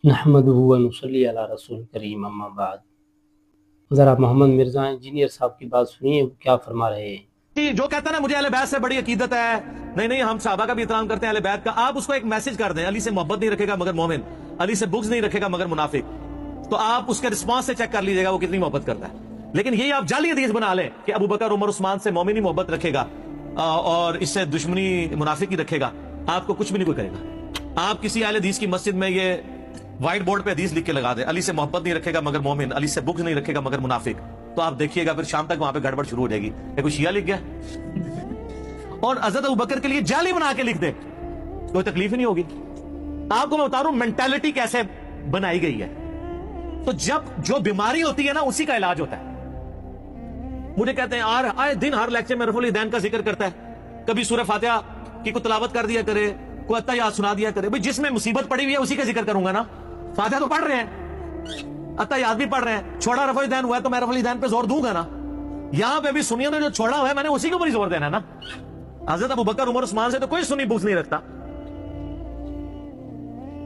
نحمدہ و نصلی علی رسول کریم اما بعد۔ ذرا محمد مرزا انجینئر صاحب کی بات سنیے، وہ کیا فرما رہے ہیں۔ جو کہتا ہے نا مجھے اہل بیت سے بڑی عقیدت ہے، نہیں ہم صحابہ کا بھی احترام کرتے ہیں اہل بیت کا، آپ اس کو ایک میسج کر دیں، علی سے محبت نہیں رکھے گا مگر مومن، علی سے بغض نہیں رکھے گا مگر منافق، تو آپ اس کے رسپانس سے چیک کر لیجئے گا وہ کتنی محبت کرتا ہے۔ لیکن یہی آپ جعلی حدیث بنا لیں کہ ابو بکر عمر عثمان سے مومن ہی محبت رکھے گا اور اس سے دشمنی منافق ہی رکھے گا، آپ کو کچھ بھی نہیں کوئی کرے گا۔ آپ کسی اہل حدیث کی مسجد میں یہ وائٹ بورڈ پہ حدیث لکھ کے لگا دیں، علی سے محبت نہیں رکھے گا مگر مومن، علی سے بغض نہیں رکھے گا مگر منافق، تو آپ دیکھیے گا پھر شام تک وہاں پہ گڑبڑ شروع ہو جائے گی، یہ کوئی شیعہ لکھ گیا اور حضرت ابوبکر کے لیے جعلی بنا کے لکھ دے، کوئی تکلیف ہی نہیں ہوگی۔ آپ کو میں بتا رہا ہوں مینٹالٹی کیسے بنائی گئی ہے۔ تو جب جو بیماری ہوتی ہے نا اسی کا علاج ہوتا ہے۔ مجھے کہتے ہیں آئے دن ہر لیکچر میں رفع الیدین کا ذکر کرتا ہے، کبھی سورہ فاتحہ کی کوئی تلاوت کر دیا کرے، کوئی اتحیات سنا دیا کرے، بھئی جس میں مصیبت پڑی ہوئی ہے اسی کا ذکر کروں گا نا۔ فاتحہ تو پڑھ رہے ہیں، اتحیات بھی پڑھ رہے ہیں، چھوڑا رفع الیدین ہوا ہے تو میں رفع الیدین پہ زور دوں گا نا۔ یہاں پہ بھی سنیوں نے جو چھوڑا ہوا ہے میں نے اسی کے اوپر ہی زور دینا ہے نا۔ حضرت ابو بکر عمر عثمان سے تو کوئی سنی بغض نہیں رکھتا،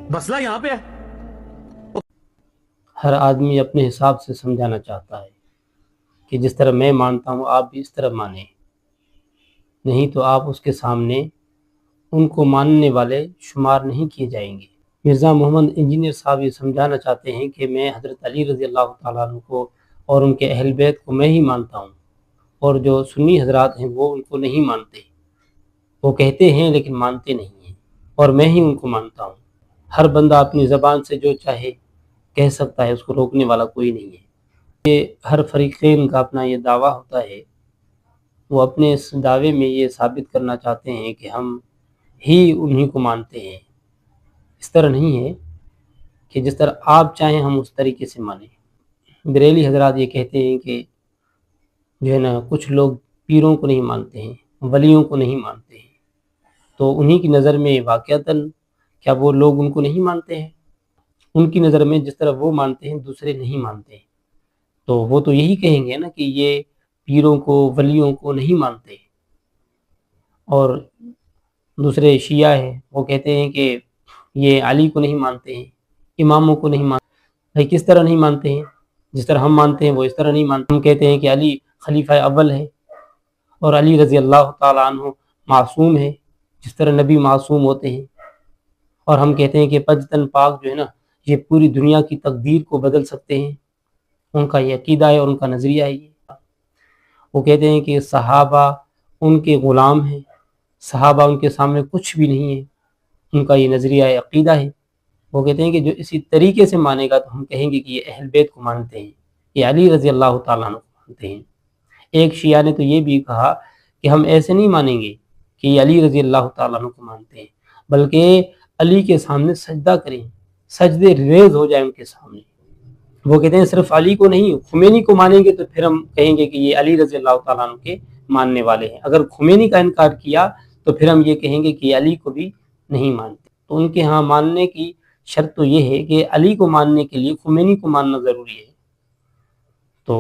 مسئلہ یہاں پہ ہے۔ ہر آدمی اپنے حساب سے سمجھانا چاہتا ہے کہ جس طرح میں مانتا ہوں آپ بھی اس طرح مانیں، نہیں تو آپ اس کے سامنے ان کو ماننے والے شمار نہیں کیے جائیں گے۔ مرزا محمد انجینئر صاحب یہ سمجھانا چاہتے ہیں کہ میں حضرت علی رضی اللہ تعالیٰ عنہ کو اور ان کے اہل بیت کو میں ہی مانتا ہوں، اور جو سنی حضرات ہیں وہ ان کو نہیں مانتے، وہ کہتے ہیں لیکن مانتے نہیں ہیں، اور میں ہی ان کو مانتا ہوں۔ ہر بندہ اپنی زبان سے جو چاہے کہہ سکتا ہے، اس کو روکنے والا کوئی نہیں ہے۔ یہ ہر فریقین کا اپنا یہ دعویٰ ہوتا ہے، وہ اپنے اس دعوے میں یہ ثابت کرنا چاہتے ہیں کہ ہم ہی انہی کو مانتے ہیں۔ اس طرح نہیں ہے کہ جس طرح آپ چاہیں ہم اس طریقے سے مانیں۔ بریلی حضرات یہ کہتے ہیں کہ جو ہے نا کچھ لوگ پیروں کو نہیں مانتے ہیں، ولیوں کو نہیں مانتے ہیں، تو انہی کی نظر میں واقعتاً کیا وہ لوگ ان کو نہیں مانتے ہیں؟ ان کی نظر میں جس طرح وہ مانتے ہیں دوسرے نہیں مانتے ہیں، تو وہ تو یہی کہیں گے نا کہ یہ پیروں کو ولیوں کو نہیں مانتے۔ اور دوسرے شیعہ ہیں وہ کہتے ہیں کہ یہ علی کو نہیں مانتے ہیں، اماموں کو نہیں مانتے۔ بھائی کس طرح نہیں مانتے ہیں؟ جس طرح ہم مانتے ہیں وہ اس طرح نہیں مانتے۔ ہم کہتے ہیں کہ علی خلیفہ اول ہے اور علی رضی اللہ تعالیٰ عنہ معصوم ہے، جس طرح نبی معصوم ہوتے ہیں، اور ہم کہتے ہیں کہ پنجتن پاک جو ہے نا یہ پوری دنیا کی تقدیر کو بدل سکتے ہیں، ان کا یہ عقیدہ ہے اور ان کا نظریہ ہے۔ یہ وہ کہتے ہیں کہ صحابہ ان کے غلام ہیں، صحابہ ان کے سامنے کچھ بھی نہیں ہے، ان کا یہ نظریہ ہے، عقیدہ ہے۔ وہ کہتے ہیں کہ جو اسی طریقے سے مانے گا تو ہم کہیں گے کہ یہ اہل بیت کو مانتے ہیں، یہ علی رضی اللہ تعالیٰ عنہ کو مانتے ہیں۔ ایک شیعہ نے تو یہ بھی کہا کہ ہم ایسے نہیں مانیں گے کہ یہ علی رضی اللہ تعالیٰ عنہ کو مانتے ہیں، بلکہ علی کے سامنے سجدہ کریں، سجدے ریز ہو جائیں ان کے سامنے۔ وہ کہتے ہیں صرف علی کو نہیں، خمینی کو مانیں گے تو پھر ہم کہیں گے کہ یہ علی رضی اللہ تعالیٰ عنہ کے ماننے والے ہیں۔ اگر خمینی کا انکار کیا تو پھر ہم یہ کہیں گے کہ یہ علی کو بھی نہیں مانتے۔ تو ان کے ہاں ماننے کی شرط تو یہ ہے کہ علی کو ماننے کے لیے خمینی کو ماننا ضروری ہے۔ تو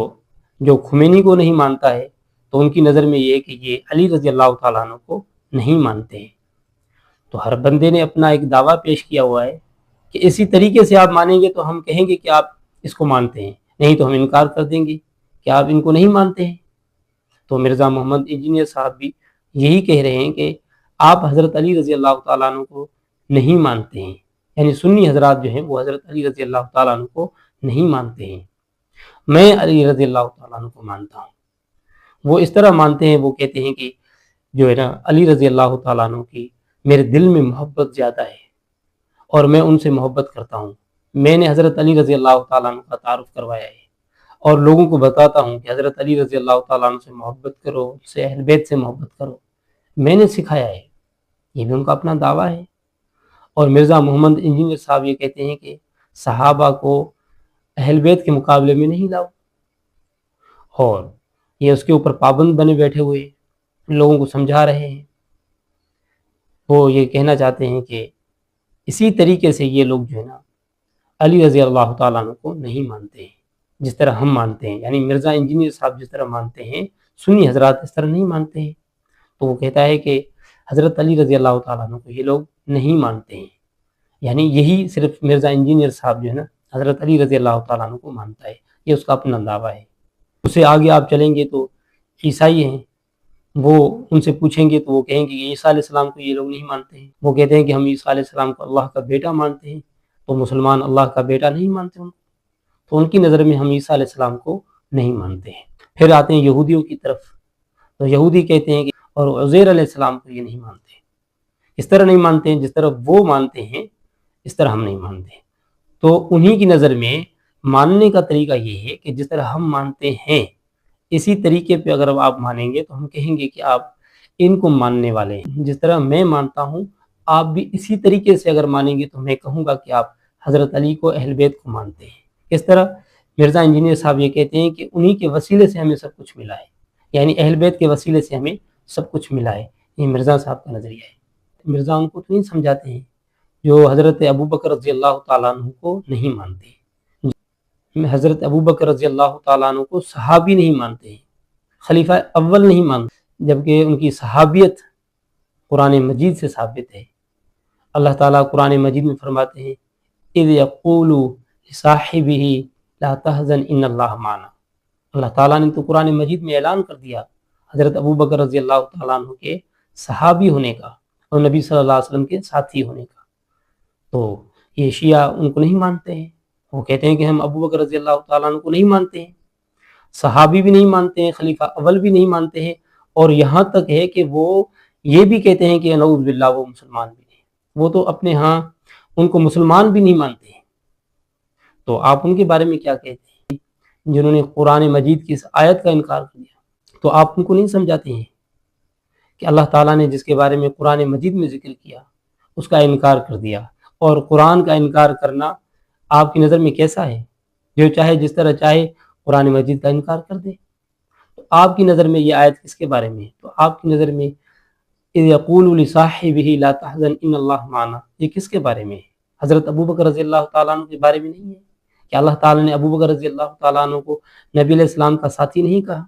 جو خمینی کو نہیں مانتا ہے تو ان کی نظر میں یہ ہے کہ یہ علی رضی اللہ تعالیٰ عنہ کو نہیں مانتے ہیں۔ تو ہر بندے نے اپنا ایک دعویٰ پیش کیا ہوا ہے کہ اسی طریقے سے آپ مانیں گے تو ہم کہیں گے کہ آپ اس کو مانتے ہیں، نہیں تو ہم انکار کر دیں گے کہ آپ ان کو نہیں مانتے ہیں۔ تو مرزا محمد انجینئر صاحب بھی یہی کہہ رہے ہیں کہ آپ حضرت علی رضی اللہ تعالیٰ عنہ کو نہیں مانتے ہیں، یعنی سنی حضرات جو ہیں وہ حضرت علی رضی اللہ تعالیٰ عنہ کو نہیں مانتے ہیں، میں علی رضی اللہ تعالیٰ عنہ کو مانتا ہوں۔ وہ اس طرح مانتے ہیں، وہ کہتے ہیں کہ جو ہے نا علی رضی اللہ تعالیٰ عنہ کی میرے دل میں محبت زیادہ ہے اور میں ان سے محبت کرتا ہوں۔ میں نے حضرت علی رضی اللہ تعالیٰ عنہ کا تعارف کروایا ہے اور لوگوں کو بتاتا ہوں کہ حضرت علی رضی اللہ تعالیٰ عنہ سے محبت کرو، ان سے اہل بیت سے محبت کرو، میں نے سکھایا ہے۔ یہ بھی ان کا اپنا دعویٰ ہے۔ اور مرزا محمد انجینئر صاحب یہ کہتے ہیں کہ صحابہ کو اہل بیت کے مقابلے میں نہیں لاؤ، اور یہ اس کے اوپر پابند بنے بیٹھے ہوئے لوگوں کو سمجھا رہے ہیں۔ وہ یہ کہنا چاہتے ہیں کہ اسی طریقے سے یہ لوگ جو ہے نا علی رضی اللہ تعالیٰ عنہ کو نہیں مانتے ہیں جس طرح ہم مانتے ہیں، یعنی مرزا انجینئر صاحب جس طرح مانتے ہیں سنی حضرات اس طرح نہیں مانتے ہیں۔ تو وہ کہتا ہے کہ حضرت علی رضی اللہ تعالیٰ عنہ کو یہ لوگ نہیں مانتے ہیں، یعنی یہی صرف مرزا انجینئر صاحب جو ہے نا حضرت علی رضی اللہ تعالیٰ عنہ کو مانتا ہے، یہ اس کا اپنا دعویٰ ہے۔ اس سے آگے آپ چلیں گے تو عیسائی ہیں، وہ ان سے پوچھیں گے تو وہ کہیں گے کہ عیسیٰ علیہ السلام کو یہ لوگ نہیں مانتے ہیں، وہ کہتے ہیں کہ ہم عیسیٰ علیہ السلام کو اللہ کا بیٹا مانتے ہیں، تو مسلمان اللہ کا بیٹا نہیں مانتے ان کو، تو ان کی نظر میں ہم عیسیٰ علیہ السلام کو نہیں مانتے ہیں۔ پھر آتے ہیں یہودیوں کی طرف، تو یہودی کہتے ہیں کہ اور عزیر علیہ السلام کو یہ نہیں مانتے، اس طرح نہیں مانتے ہیں جس طرح وہ مانتے ہیں، اس طرح ہم نہیں مانتے۔ تو انہی کی نظر میں ماننے کا طریقہ یہ ہے کہ جس طرح ہم مانتے ہیں اسی طریقے پہ اگر آپ مانیں گے تو ہم کہیں گے کہ آپ ان کو ماننے والے ہیں، جس طرح میں مانتا ہوں آپ بھی اسی طریقے سے اگر مانیں گے تو میں کہوں گا کہ آپ حضرت علی کو اہل بیت کو مانتے ہیں۔ اس طرح مرزا انجینئر صاحب یہ کہتے ہیں کہ انہی کے وسیلے سے ہمیں سب کچھ ملا ہے، یعنی اہل بیت کے وسیلے سے ہمیں سب کچھ ملا ہے، یہ مرزا صاحب کا نظریہ ہے۔ مرزا ان کو تو نہیں سمجھاتے ہیں جو حضرت ابوبکر رضی اللہ تعالیٰ عنہ کو نہیں مانتے، حضرت ابوبکر رضی اللہ تعالیٰ عنہ کو صحابی نہیں مانتے ہیں، خلیفہ اول نہیں مانتے، جبکہ ان کی صحابیت قرآن مجید سے ثابت ہے۔ اللہ تعالیٰ قرآن مجید میں فرماتے ہیں اذ یقول لصاحبہ لا تحزن ان اللہ معنا۔ اللہ تعالیٰ نے تو قرآن مجید میں اعلان کر دیا حضرت ابوبکر رضی اللہ تعالیٰ عنہ کے صحابی ہونے کا اور نبی صلی اللہ علیہ وسلم کے ساتھی ہونے کا۔ تو یہ شیعہ ان کو نہیں مانتے ہیں، وہ کہتے ہیں کہ ہم ابوبکر رضی اللہ تعالیٰ عنہ کو نہیں مانتے ہیں، صحابی بھی نہیں مانتے ہیں، خلیفہ اول بھی نہیں مانتے ہیں، اور یہاں تک ہے کہ وہ یہ بھی کہتے ہیں کہ نعوذ باللہ وہ مسلمان بھی نہیں، وہ تو اپنے ہاں ان کو مسلمان بھی نہیں مانتے ہیں۔ تو آپ ان کے بارے میں کیا کہتے ہیں جنہوں نے قرآن مجید کی اس آیت کا انکار کر دیا؟ تو آپ ان کو نہیں سمجھاتے ہیں کہ اللہ تعالیٰ نے جس کے بارے میں قرآن مجید میں ذکر کیا اس کا انکار کر دیا، اور قرآن کا انکار کرنا آپ کی نظر میں کیسا ہے؟ جو چاہے جس طرح چاہے قرآن مجید کا انکار کر دے۔ تو آپ کی نظر میں یہ آیت کس کے بارے میں ہے؟ تو آپ کی نظر میں اذ یقول لصاحبہ لا تحزن ان اللہ معنا، یہ کس کے بارے میں ہے؟ حضرت ابوبکر رضی اللہ تعالیٰ عنہ کے بارے میں نہیں ہے کہ اللہ تعالیٰ نے ابوبکر رضی اللہ تعالیٰ عنہ کو نبی علیہ السلام کا ساتھی نہیں کہا؟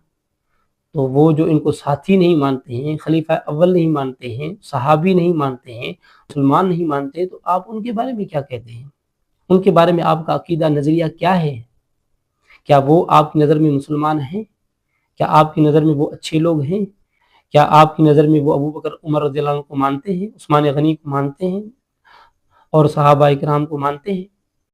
تو وہ جو ان کو ساتھی نہیں مانتے ہیں، خلیفہ اول نہیں مانتے ہیں، صحابی نہیں مانتے ہیں، مسلمان نہیں مانتے، تو آپ ان کے بارے میں کیا کہتے ہیں؟ ان کے بارے میں آپ کا عقیدہ نظریہ کیا ہے؟ کیا وہ آپ کی نظر میں مسلمان ہیں؟ کیا آپ کی نظر میں وہ اچھے لوگ ہیں؟ کیا آپ کی نظر میں وہ ابوبکر عمر رضی اللہ عنہ کو مانتے ہیں، عثمان غنی کو مانتے ہیں اور صحابہ کرام کو مانتے ہیں؟